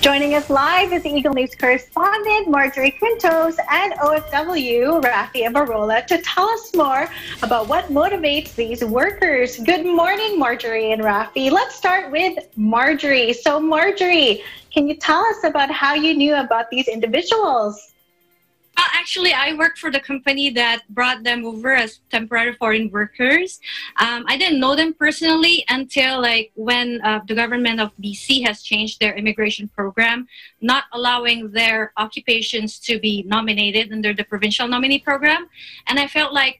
Joining us live is the Eagle News correspondent Marjorie Quintos and OFW Rafi Avarola to tell us more about what motivates these workers. Good morning, Marjorie and Rafi. Let's start with Marjorie. So Marjorie, can you tell us about how you knew about these individuals? Well, actually, I work for the company that brought them over as temporary foreign workers. I didn't know them personally until when the government of BC has changed their immigration program, not allowing their occupations to be nominated under the provincial nominee program. And I felt like,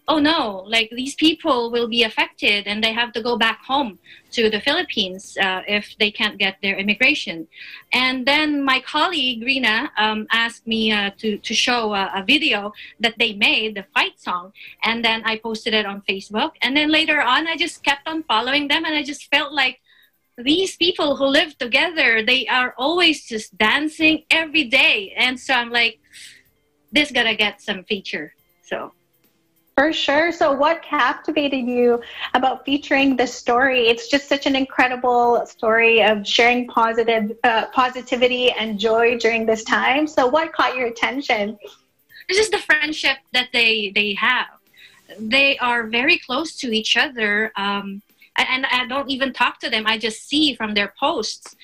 oh no, these people will be affected and they have to go back home to the Philippines if they can't get their immigration. And then my colleague, Rina, asked me to show a video that they made, the fight song, and then I posted it on Facebook. And then later on, I just kept on following them, and I just felt like these people who live together, they are always just dancing every day. And so I'm like, this gotta get some feature, so. For sure. So what captivated you about featuring this story? It's just such an incredible story of sharing positivity and joy during this time. So what caught your attention? This is the friendship that they have. They are very close to each other. And I don't even talk to them. I just see from their posts.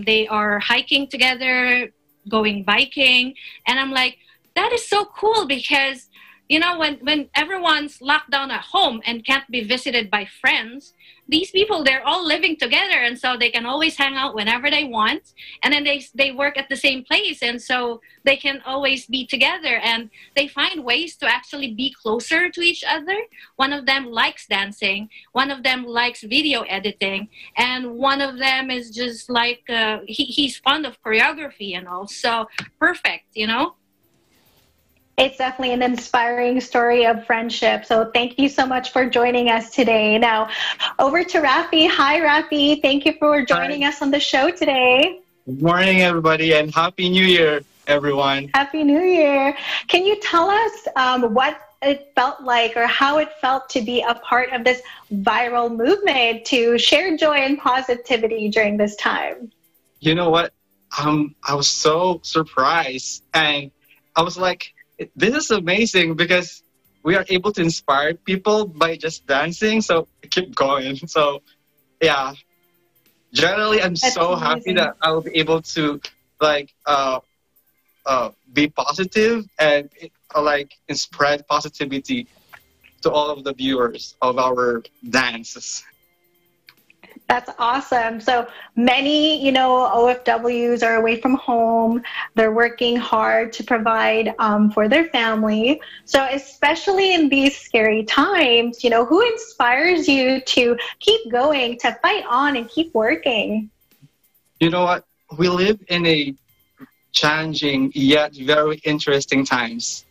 They are hiking together, going biking. And I'm like, that is so cool because you know, when everyone's locked down at home and can't be visited by friends, these people, they're all living together. And so they can always hang out whenever they want. And then they work at the same place. And so they can always be together. And they find ways to actually be closer to each other. One of them likes dancing. One of them likes video editing. And one of them is just like, he's fond of choreography and all. So perfect, you know? It's definitely an inspiring story of friendship. So thank you so much for joining us today. Now, over to Rafi. Hi, Rafi. Thank you for joining us on the show today. Good morning, everybody, and Happy New Year, everyone. Happy New Year. Can you tell us what it felt like or how it felt to be a part of this viral movement to share joy and positivity during this time? You know what? I was so surprised, and I was like, this is amazing because we are able to inspire people by just dancing. So keep going. So yeah, generally I'm That's so amazing. Happy that I will be able to be positive and spread positivity to all of the viewers of our dances. That's awesome. So many, OFWs are away from home. They're working hard to provide for their family. So especially in these scary times, who inspires you to keep going, to fight on and keep working? You know what? We live in a challenging yet very interesting times.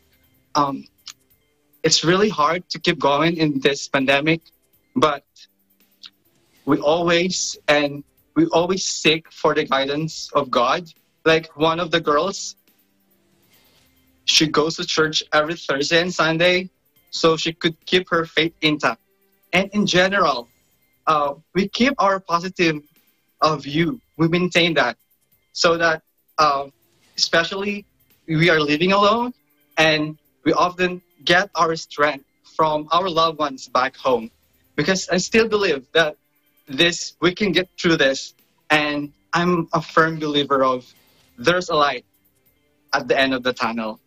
It's really hard to keep going in this pandemic, but we always seek for the guidance of God. Like one of the girls, she goes to church every Thursday and Sunday so she could keep her faith intact. And in general, we keep our positive view. We maintain that so that especially we are living alone and we often get our strength from our loved ones back home. Because I still believe that we can get through this, and I'm a firm believer of there's a light at the end of the tunnel.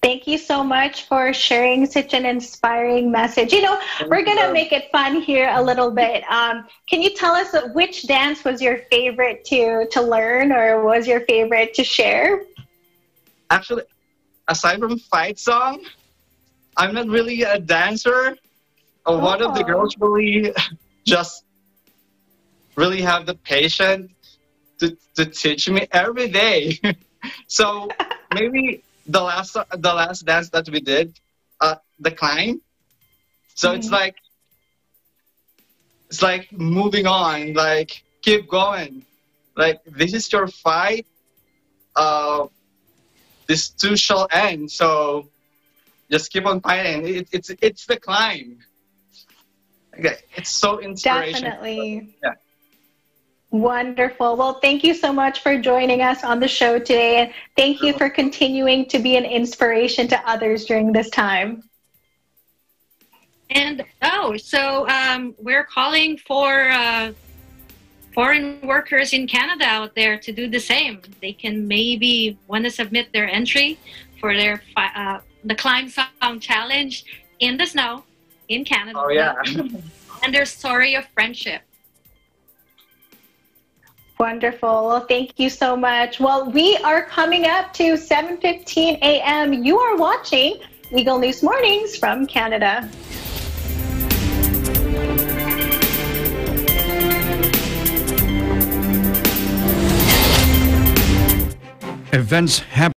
Thank you so much for sharing such an inspiring message. We're going to make it fun here a little bit. Can you tell us which dance was your favorite to learn or was your favorite to share? Actually, aside from fight song, I'm not really a dancer. One of the girls really have the patience to teach me every day. So maybe the last dance that we did, the climb. So it's like moving on, like keep going. Like this is your fight. This too shall end. So just keep on fighting. It's the climb. Okay, it's so inspirational. Definitely. Yeah. Wonderful. Well, thank you so much for joining us on the show today. And thank you for continuing to be an inspiration to others during this time. And we're calling for foreign workers in Canada out there to do the same. They can maybe want to submit their entry for their the Climb Sound Challenge in the snow in Canada. Oh, yeah. And their story of friendship. Wonderful. Well, thank you so much. Well, we are coming up to 7:15 a.m. You are watching Eagle News Mornings from Canada. Events happen.